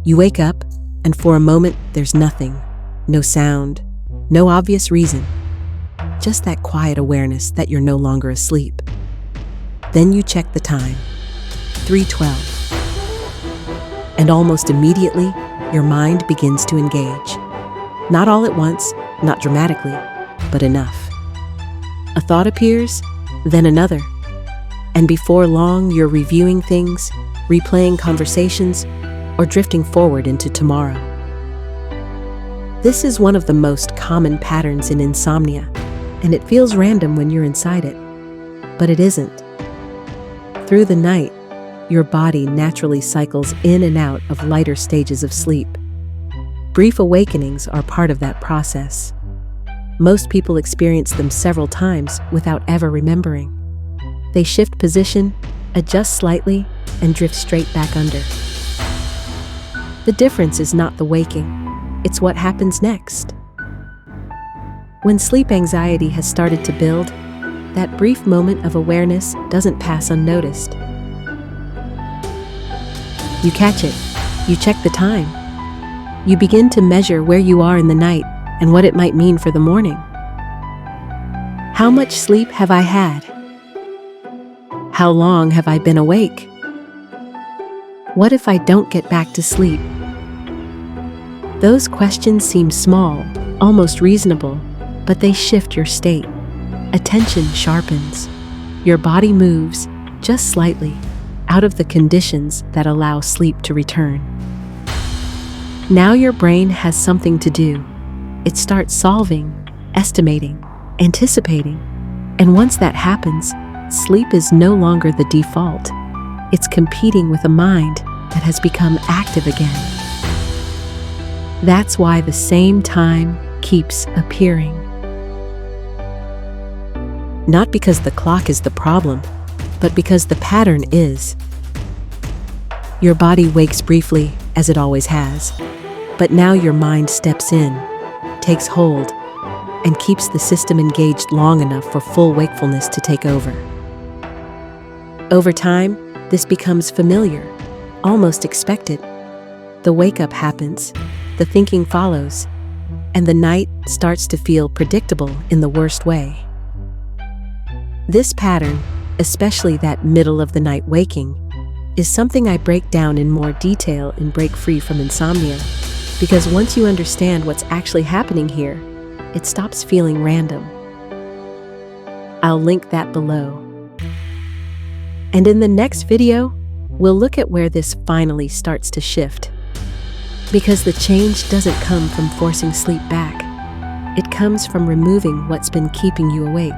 You wake up, and for a moment, there's nothing. No sound, no obvious reason. Just that quiet awareness that you're no longer asleep. Then you check the time. 3:12. And almost immediately, your mind begins to engage. Not all at once, not dramatically, but enough. A thought appears, then another. And before long, you're reviewing things, replaying conversations, or drifting forward into tomorrow. This is one of the most common patterns in insomnia, and it feels random when you're inside it. But it isn't. Through the night, your body naturally cycles in and out of lighter stages of sleep. Brief awakenings are part of that process. Most people experience them several times without ever remembering. They shift position, adjust slightly, and drift straight back under. The difference is not the waking, it's what happens next. When sleep anxiety has started to build, that brief moment of awareness doesn't pass unnoticed. You catch it, you check the time. You begin to measure where you are in the night and what it might mean for the morning. How much sleep have I had? How long have I been awake? What if I don't get back to sleep? Those questions seem small, almost reasonable, but they shift your state. Attention sharpens. Your body moves, just slightly, out of the conditions that allow sleep to return. Now your brain has something to do. It starts solving, estimating, anticipating. And once that happens, sleep is no longer the default. It's competing with a mind that has become active again. That's why the same time keeps appearing. Not because the clock is the problem, but because the pattern is. Your body wakes briefly, as it always has, but now your mind steps in, takes hold, and keeps the system engaged long enough for full wakefulness to take over. Over time, this becomes familiar, almost expected. The wake-up happens, the thinking follows, and the night starts to feel predictable in the worst way. This pattern, especially that middle-of-the-night waking, is something I break down in more detail in Break Free from Insomnia, because once you understand what's actually happening here, it stops feeling random. I'll link that below. And in the next video, we'll look at where this finally starts to shift. Because the change doesn't come from forcing sleep back. It comes from removing what's been keeping you awake.